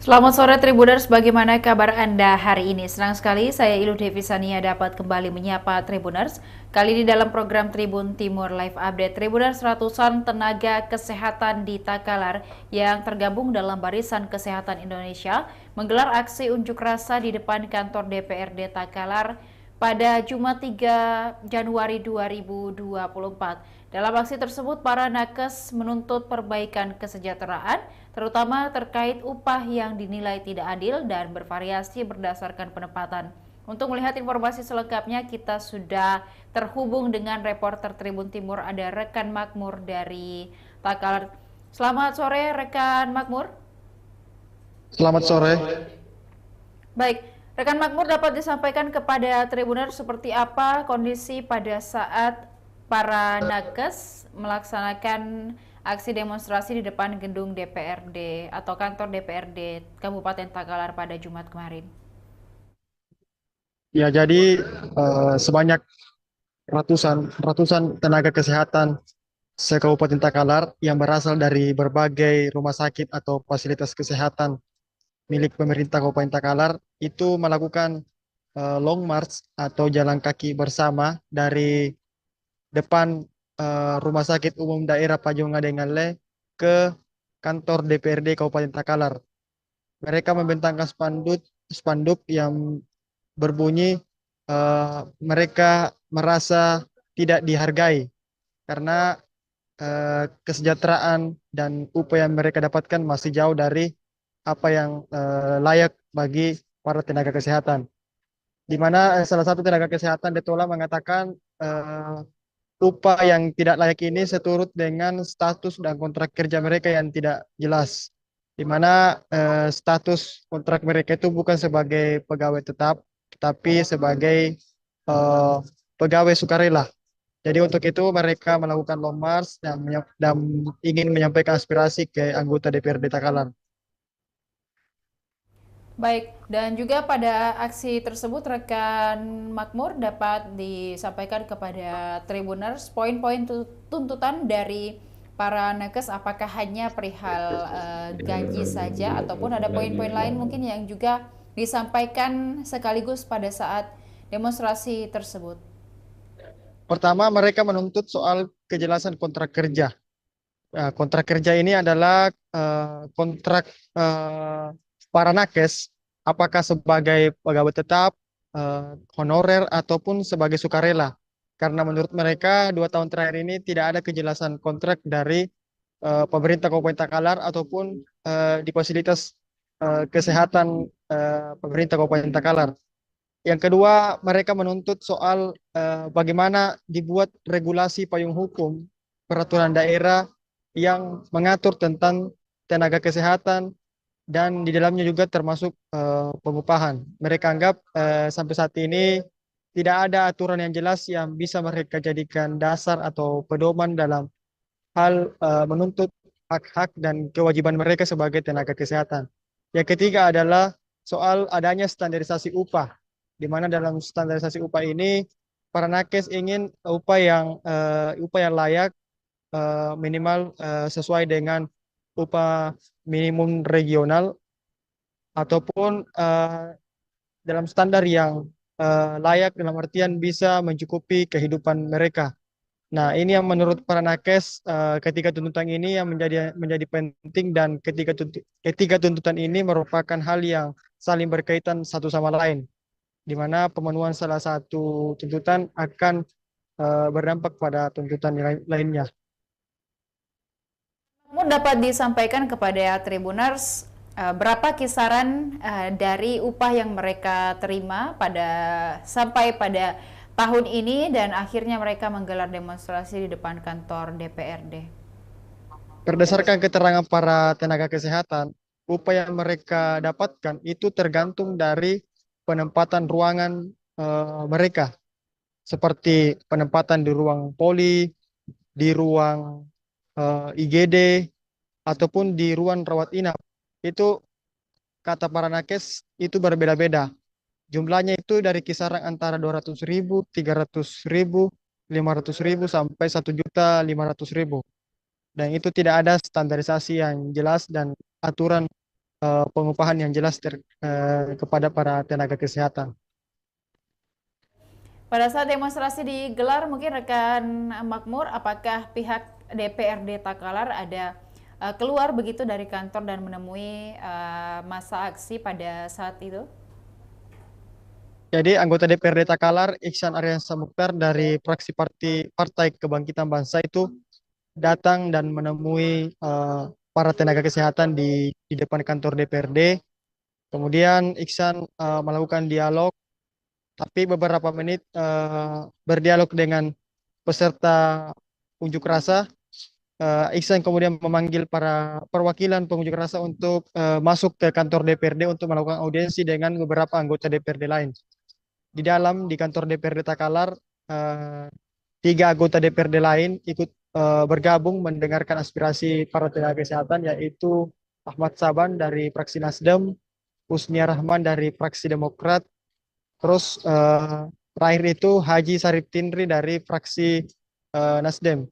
Selamat sore Tribuners, bagaimana kabar Anda hari ini? Senang sekali saya Ilu Devi Sania dapat kembali menyapa Tribuners. Kali ini dalam program Tribun Timur Live Update. Tribuners, ratusan tenaga kesehatan di Takalar yang tergabung dalam Barisan Kesehatan Indonesia menggelar aksi unjuk rasa di depan kantor DPRD Takalar pada Jumat 3 Januari 2024. Dalam aksi tersebut, para nakes menuntut perbaikan kesejahteraan, terutama terkait upah yang dinilai tidak adil dan bervariasi berdasarkan penempatan. Untuk melihat informasi selengkapnya, kita sudah terhubung dengan reporter Tribun Timur, ada rekan Makmur dari Takalar. Selamat sore, rekan Makmur. Selamat sore. Baik, rekan Makmur dapat disampaikan kepada Tribuner seperti apa kondisi pada saat para nakes melaksanakan aksi demonstrasi di depan gedung DPRD atau kantor DPRD Kabupaten Takalar pada Jumat kemarin. Ya, jadi sebanyak ratusan ratusan tenaga kesehatan se-Kabupaten Takalar yang berasal dari berbagai rumah sakit atau fasilitas kesehatan milik pemerintah Kabupaten Takalar itu melakukan long march atau jalan kaki bersama dari depan Rumah Sakit Umum Daerah Pajong Ngadengale ke kantor DPRD Kabupaten Takalar. Mereka membentangkan spanduk spanduk yang berbunyi mereka merasa tidak dihargai karena kesejahteraan dan upaya yang mereka dapatkan masih jauh dari apa yang layak bagi para tenaga kesehatan. Di mana salah satu tenaga kesehatan Detola mengatakan upah yang tidak layak ini seturut dengan status dan kontrak kerja mereka yang tidak jelas. Di mana status kontrak mereka itu bukan sebagai pegawai tetap, tetapi sebagai eh, pegawai sukarela. Jadi untuk itu mereka melakukan long march dan ingin menyampaikan aspirasi ke anggota DPRD Takalar. Baik, dan juga pada aksi tersebut rekan Makmur dapat disampaikan kepada Tribuners poin-poin tuntutan dari para nakes apakah hanya perihal gaji saja ataupun ada poin-poin lain mungkin yang juga disampaikan sekaligus pada saat demonstrasi tersebut. Pertama, mereka menuntut soal kejelasan kontrak kerja. Kontrak kerja ini adalah kontrak eh, para nakes, apakah sebagai pegawai tetap, honorer, ataupun sebagai sukarela. Karena menurut mereka 2 tahun terakhir ini tidak ada kejelasan kontrak dari pemerintah Kabupaten Takalar ataupun di fasilitas kesehatan pemerintah Kabupaten Takalar. Yang kedua, mereka menuntut soal bagaimana dibuat regulasi payung hukum peraturan daerah yang mengatur tentang tenaga kesehatan dan di dalamnya juga termasuk pengupahan. Mereka anggap sampai saat ini tidak ada aturan yang jelas yang bisa mereka jadikan dasar atau pedoman dalam hal menuntut hak-hak dan kewajiban mereka sebagai tenaga kesehatan. Yang ketiga adalah soal adanya standarisasi upah, di mana dalam standarisasi upah ini para nakes ingin upah yang layak minimal sesuai dengan upah minimum regional ataupun dalam standar yang layak dalam artian bisa mencukupi kehidupan mereka. Nah, ini yang menurut para nakes ketiga tuntutan ini yang menjadi penting dan ketiga tuntutan ini merupakan hal yang saling berkaitan satu sama lain, di mana pemenuhan salah satu tuntutan akan berdampak pada tuntutan lainnya. Namun dapat disampaikan kepada Tribuners berapa kisaran dari upah yang mereka terima sampai pada tahun ini dan akhirnya mereka menggelar demonstrasi di depan kantor DPRD. Berdasarkan keterangan para tenaga kesehatan, upah yang mereka dapatkan itu tergantung dari penempatan ruangan mereka, seperti penempatan di ruang poli, di ruang IGD, ataupun di ruang rawat inap. Itu kata para nakes itu berbeda-beda. Jumlahnya itu dari kisaran antara 200.000, 300.000, 500.000 sampai 1.500.000. Dan itu tidak ada standarisasi yang jelas dan aturan pengupahan yang jelas kepada para tenaga kesehatan. Pada saat demonstrasi digelar, mungkin rekan Makmur, apakah pihak DPRD Takalar ada keluar begitu dari kantor dan menemui masa aksi pada saat itu? Jadi anggota DPRD Takalar, Iksan Aryansa Mukhtar dari fraksi Partai Kebangkitan Bangsa itu datang dan menemui para tenaga kesehatan di depan kantor DPRD. Kemudian Iksan melakukan dialog, tapi beberapa menit berdialog dengan peserta unjuk rasa. Iksan kemudian memanggil para perwakilan pengunjuk rasa untuk masuk ke kantor DPRD untuk melakukan audiensi dengan beberapa anggota DPRD lain. Di kantor DPRD Takalar, eh, 3 anggota DPRD lain ikut bergabung mendengarkan aspirasi para tenaga kesehatan, yaitu Ahmad Saban dari fraksi Nasdem, Husnia Rahman dari fraksi Demokrat, terus terakhir itu Haji Sarip Tindri dari fraksi Nasdem.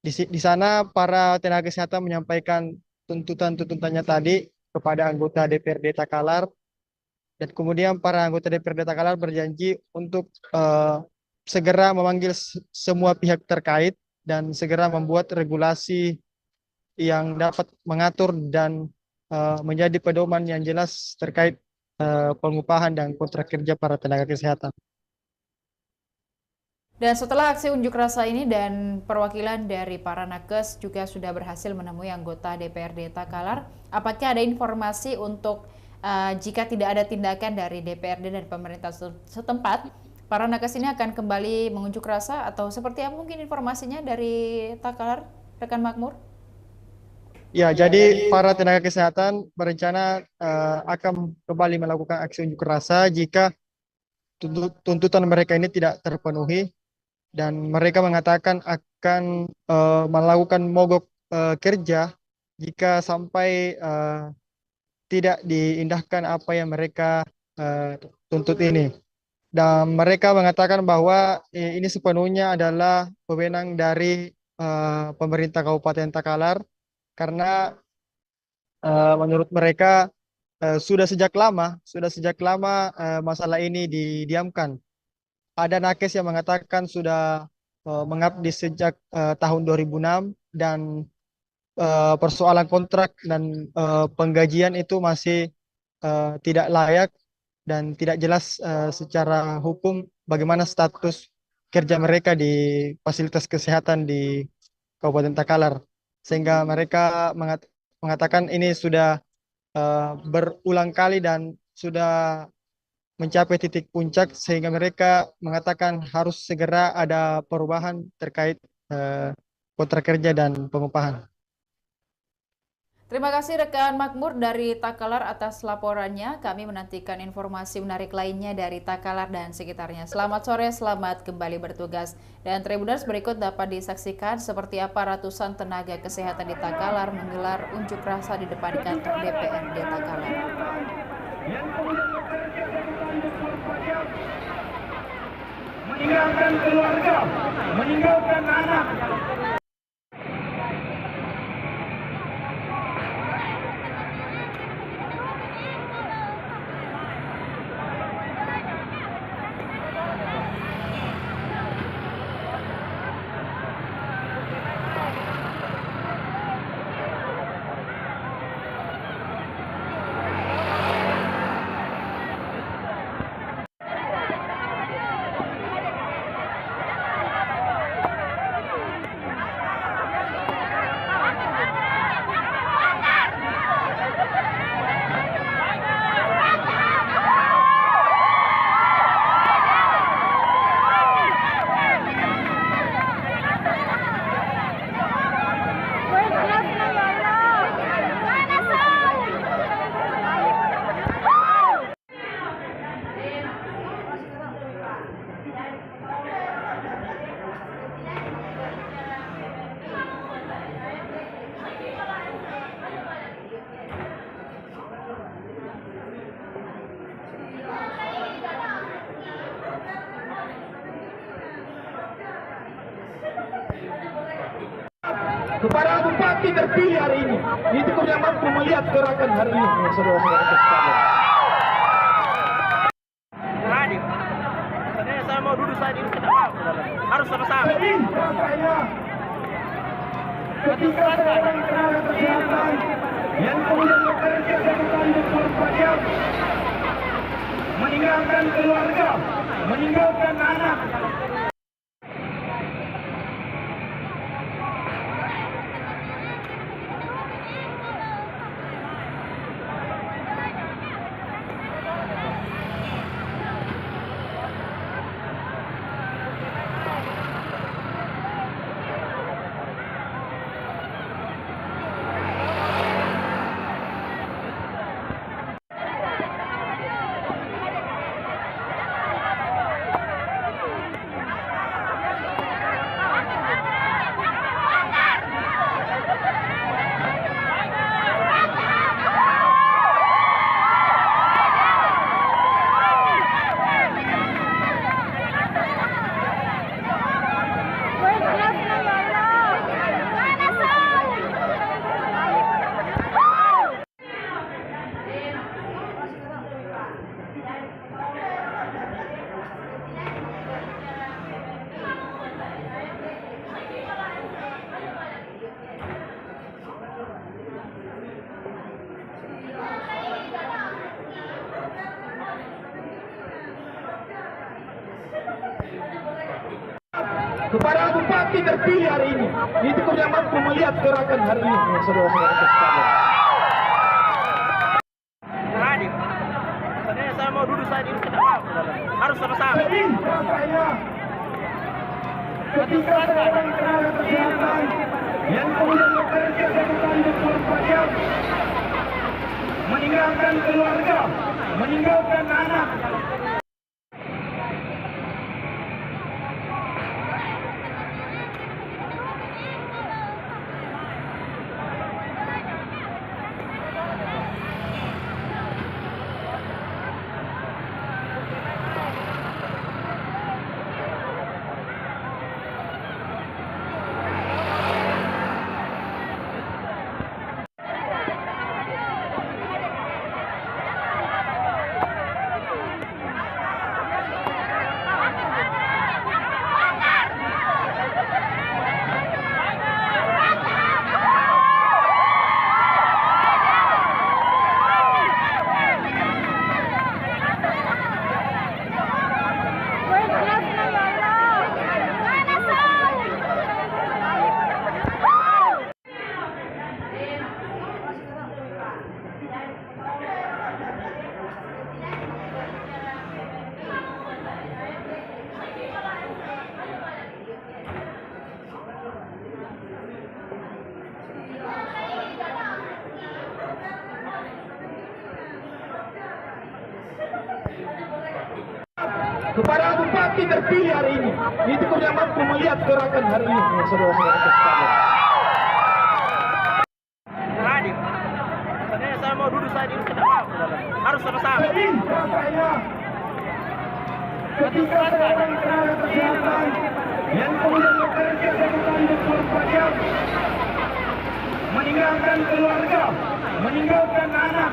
Di sana para tenaga kesehatan menyampaikan tuntutan-tuntutannya tadi kepada anggota DPRD Takalar, dan kemudian para anggota DPRD Takalar berjanji untuk segera memanggil semua pihak terkait dan segera membuat regulasi yang dapat mengatur dan menjadi pedoman yang jelas terkait pengupahan dan kontrak kerja para tenaga kesehatan. Dan setelah aksi unjuk rasa ini dan perwakilan dari para nakes juga sudah berhasil menemui anggota DPRD Takalar, apakah ada informasi untuk jika tidak ada tindakan dari DPRD dan pemerintah setempat, para nakes ini akan kembali mengunjuk rasa atau seperti apa mungkin informasinya dari Takalar, rekan Makmur? Ya, jadi para tenaga kesehatan berencana akan kembali melakukan aksi unjuk rasa jika tuntutan mereka ini tidak terpenuhi, dan mereka mengatakan akan melakukan mogok kerja jika sampai tidak diindahkan apa yang mereka tuntut ini. Dan mereka mengatakan bahwa ini sepenuhnya adalah wewenang dari pemerintah Kabupaten Takalar, karena menurut mereka sudah sejak lama masalah ini didiamkan. Ada nakes yang mengatakan sudah mengabdi sejak tahun 2006, dan persoalan kontrak dan penggajian itu masih tidak layak dan tidak jelas secara hukum bagaimana status kerja mereka di fasilitas kesehatan di Kabupaten Takalar. Sehingga mereka mengatakan ini sudah berulang kali dan sudah mencapai titik puncak, sehingga mereka mengatakan harus segera ada perubahan terkait kontrak kerja dan pengupahan. Terima kasih rekan Makmur dari Takalar atas laporannya. Kami menantikan informasi menarik lainnya dari Takalar dan sekitarnya. Selamat sore, selamat kembali bertugas. Dan Tribuners, berikut dapat disaksikan seperti apa ratusan tenaga kesehatan di Takalar menggelar unjuk rasa di depan kantor DPRD Takalar. Meninggalkan keluarga, meninggalkan anak. kepada Bupati terpilih hari ini, itu yang mampu melihat gerakan hari ini, saudara-saudara sekalian. Hadir. Sebenarnya saya mau duduk saat ini kenapa? Harus sama-sama. Jadi, rasanya ketika seorang tenaga kesehatan yang kemudian bekerja satu kali 24 jam, meninggalkan keluarga, meninggalkan anak, kepada Bupati terpilih hari ini, itu yang mampu melihat gerakan hari ini, saudara-saudara sekalian. Hadir. Sebenarnya saya mau duduk saat ini kenapa? Harus sama-sama. Jadi, rasanya ketika seorang tenaga kesehatan yang kemudian bekerja satu kali 24 jam, meninggalkan keluarga, meninggalkan anak, kepada Bupati terpilih hari ini, itu yang mampu melihat gerakan hari ini, saudara-saudara sekalian. Hadir. Sebenarnya saya mau duduk saat ini kenapa? Harus sama-sama. Jadi, rasanya ketika seorang tenaga kesehatan yang kemudian bekerja satu kali 24 jam, meninggalkan keluarga, meninggalkan anak,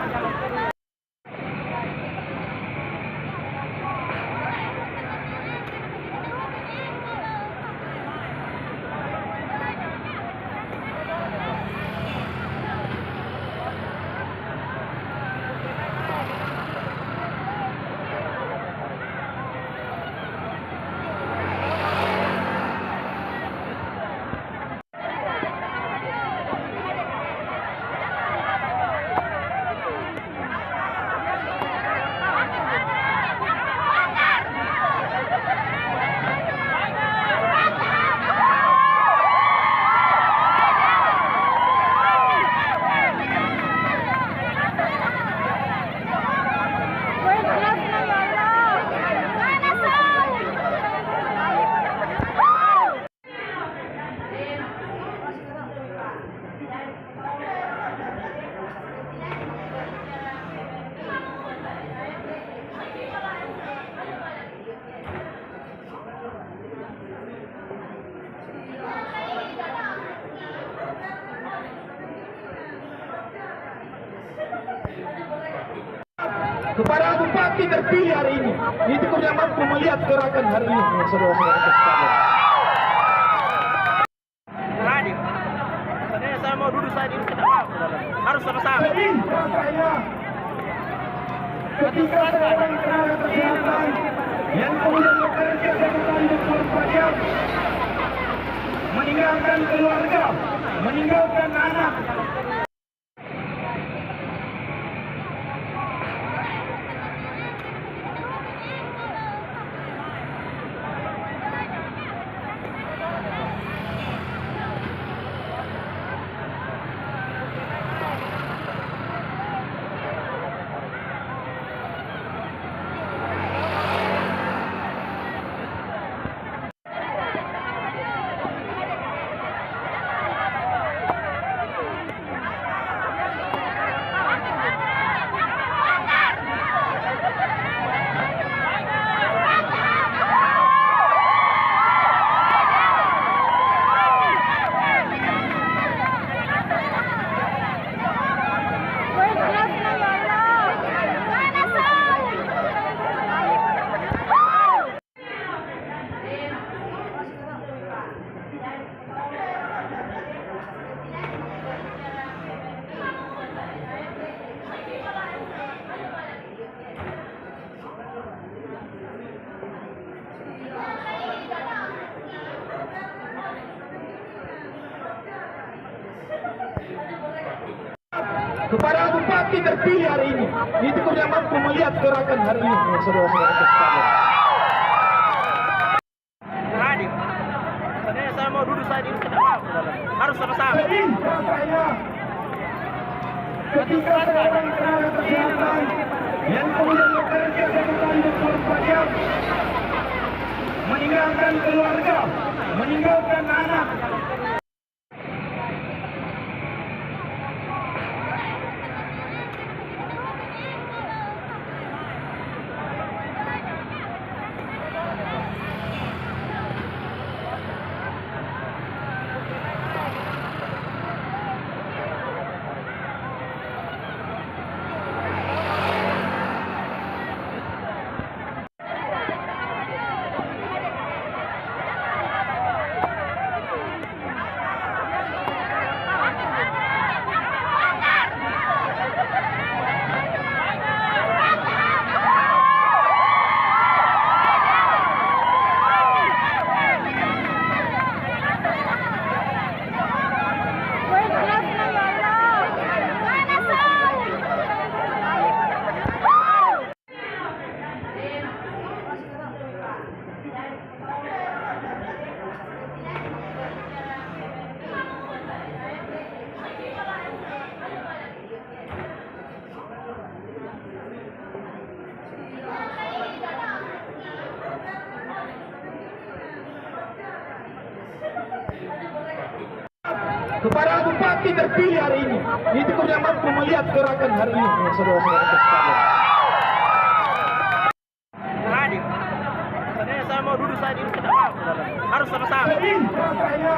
kepada bupati terpilih hari ini. Itu yang mampu melihat gerakan hari ini, saudara-saudara sekalian. Hadir. Sebenarnya saya mau duduk saja di dalam. Harus sama-sama. Jadi, makanya ketika seorang tenaga kesehatan yang kemudian bekerja 1 kali 24 jam, meninggalkan keluarga, meninggalkan anak, kepada bupati terpilih hari ini. Itu yang mampu melihat gerakan hari ini, saudara-saudara sekalian. Hadir. Sebenarnya saya mau duduk saja di dalam. Harus sama-sama. Jadi, makanya ketika seorang tenaga kesehatan yang kemudian bekerja 1 kali 24 jam, meninggalkan keluarga, meninggalkan anak, kepada bupati terpilih hari ini. Itu yang mampu melihat gerakan hari ini, saudara-saudara sekalian. Hadir. Sebenarnya saya mau duduk saja di dalam. Harus sama-sama. Jadi, makanya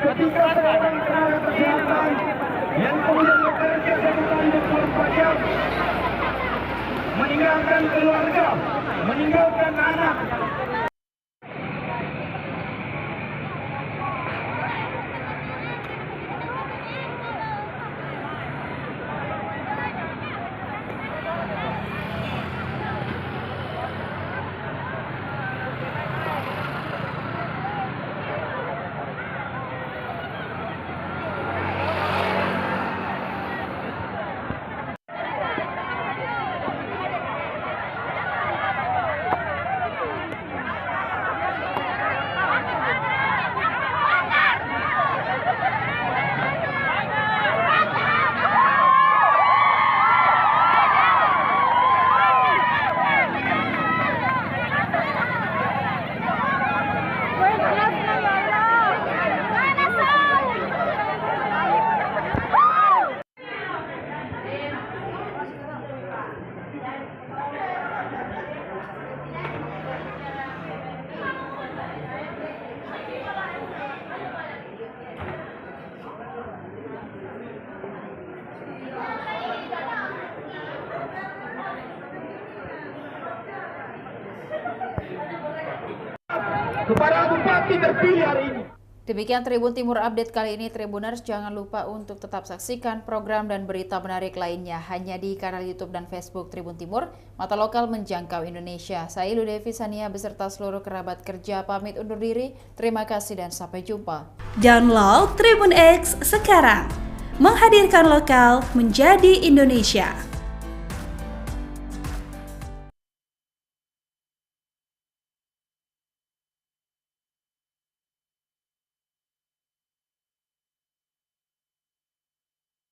ketika seorang tenaga kesehatan yang kemudian bekerja 1 kali 24 jam, meninggalkan keluarga, meninggalkan anak, kepada Bupati terpilih hari ini. Demikian Tribun Timur Update kali ini. Tribuners, jangan lupa untuk tetap saksikan program dan berita menarik lainnya hanya di kanal YouTube dan Facebook Tribun Timur, mata lokal menjangkau Indonesia. Saya Ilu Devi Sania beserta seluruh kerabat kerja pamit undur diri. Terima kasih dan sampai jumpa. Download Tribun X sekarang, menghadirkan lokal menjadi Indonesia.